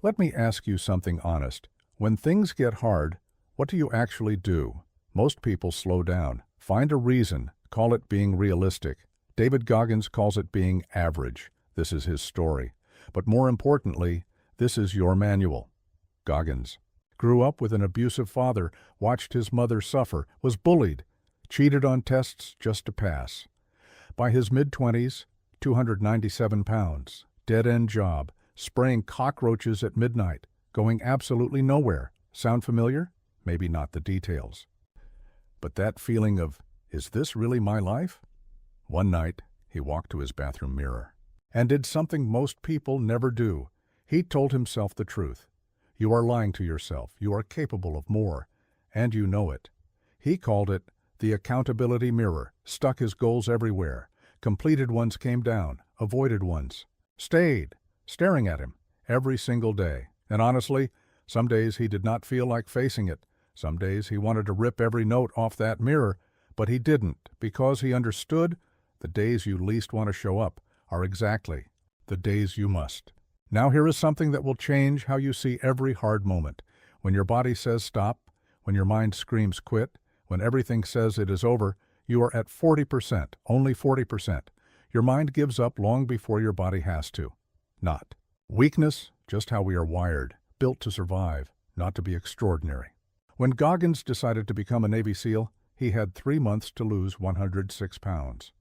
Let me ask you something honest. When things get hard, what do you actually do? Most people slow down, find a reason, call it being realistic. David Goggins calls it being average. This is his story. But more importantly, this is your manual. Goggins grew up with an abusive father, watched his mother suffer, was bullied, cheated on tests just to pass. By his mid-20s, 297 pounds, dead-end job, spraying cockroaches at midnight, going absolutely nowhere. Sound familiar? Maybe not the details. But that feeling of, is this really my life? One night, he walked to his bathroom mirror and did something most people never do. He told himself the truth. You are lying to yourself. You are capable of more, and you know it. He called it the accountability mirror, stuck his goals everywhere. Completed ones came down, avoided ones stayed, staring at him every single day. And honestly, some days he did not feel like facing it. Some days he wanted to rip every note off that mirror, but he didn't, because he understood the days you least want to show up are exactly the days you must. Now here is something that will change how you see every hard moment. When your body says stop, when your mind screams quit, when everything says it is over, you are at 40%, only 40%. Your mind gives up long before your body has to. Not. Weakness, just how we are wired, built to survive, not to be extraordinary. When Goggins decided to become a Navy SEAL, he had 3 months to lose 106 pounds.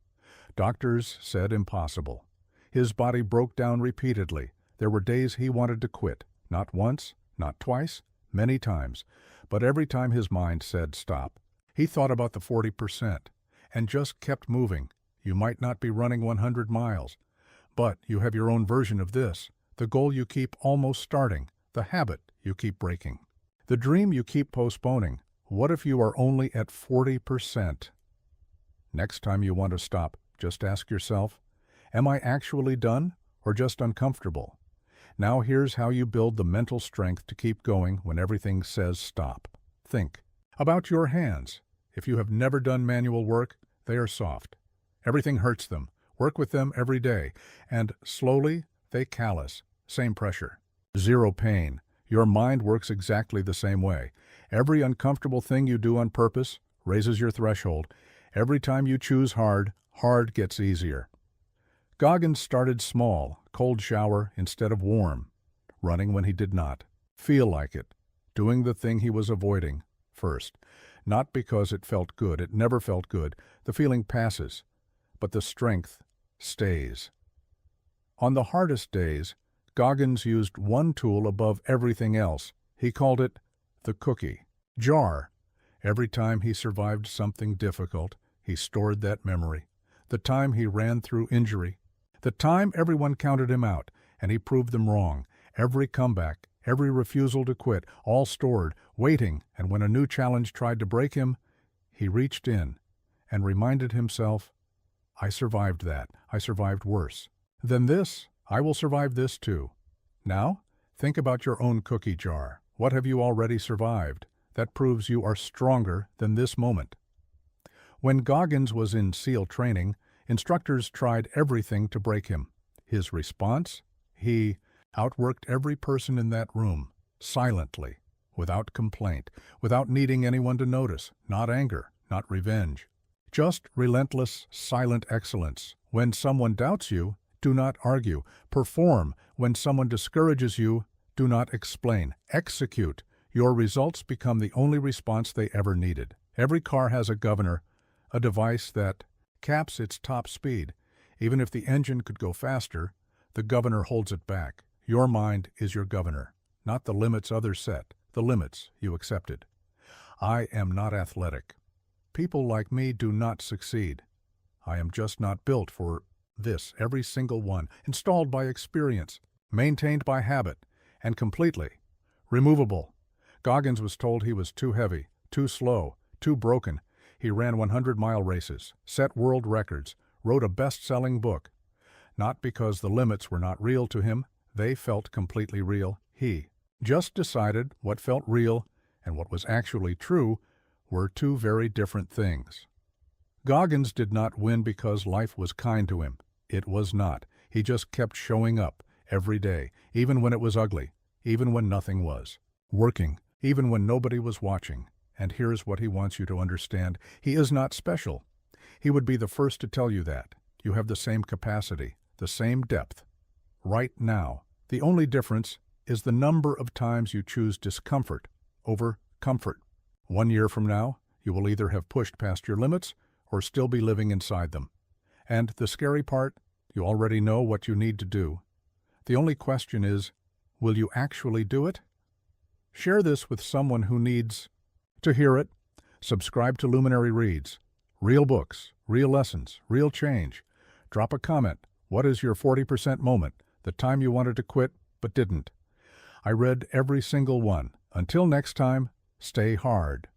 Doctors said impossible. His body broke down repeatedly. There were days he wanted to quit. Not once, not twice, many times. But every time his mind said stop. He thought about the 40% and just kept moving. You might not be running 100 miles, but you have your own version of this. The goal you keep almost starting, the habit you keep breaking, the dream you keep postponing. What if you are only at 40%? Next time you want to stop, just ask yourself, am I actually done or just uncomfortable? Now here's how you build the mental strength to keep going when everything says stop. Think about your hands. If you have never done manual work, they are soft. Everything hurts them. Work with them every day, and slowly they callous. Same pressure. Zero pain. Your mind works exactly the same way. Every uncomfortable thing you do on purpose raises your threshold. Every time you choose hard, hard gets easier. Goggins started small, cold shower instead of warm, running when he did not feel like it, doing the thing he was avoiding first. Not because it felt good, it never felt good. The feeling passes, but the strength stays. On the hardest days, Goggins used one tool above everything else. He called it the cookie jar. Every time he survived something difficult, he stored that memory. The time he ran through injury, the time everyone counted him out, and he proved them wrong. Every comeback, every refusal to quit, all stored, waiting, and when a new challenge tried to break him, he reached in and reminded himself, I survived that. I survived worse. Than this, I will survive this too. Now, think about your own cookie jar. What have you already survived? That proves you are stronger than this moment. When Goggins was in SEAL training, instructors tried everything to break him. His response? He outworked every person in that room, silently, without complaint, without needing anyone to notice, not anger, not revenge. Just relentless, silent excellence. When someone doubts you, do not argue. Perform. When someone discourages you, do not explain. Execute. Your results become the only response they ever needed. Every car has a governor, a device that caps its top speed. Even if the engine could go faster, the governor holds it back. Your mind is your governor, not the limits others set, the limits you accepted. I am not athletic. People like me do not succeed. I am just not built for this, every single one, installed by experience, maintained by habit, and completely removable. Goggins was told he was too heavy, too slow, too broken. He ran 100-mile races, set world records, wrote a best-selling book. Not because the limits were not real to him, they felt completely real. He just decided what felt real and what was actually true were two very different things. Goggins did not win because life was kind to him. It was not. He just kept showing up every day, even when it was ugly. even when nothing was. Working, even when nobody was watching. And here's what he wants you to understand. He is not special. He would be the first to tell you that. You have the same capacity, the same depth. Right now, the only difference is the number of times you choose discomfort over comfort. 1 year from now, you will either have pushed past your limits or still be living inside them. And the scary part, you already know what you need to do. The only question is, will you actually do it? Share this with someone who needs to hear it. Subscribe to Luminary Reads. Real books, real lessons, real change. Drop a comment. What is your 40% moment? The time you wanted to quit but didn't. I read every single one. Until next time, stay hard.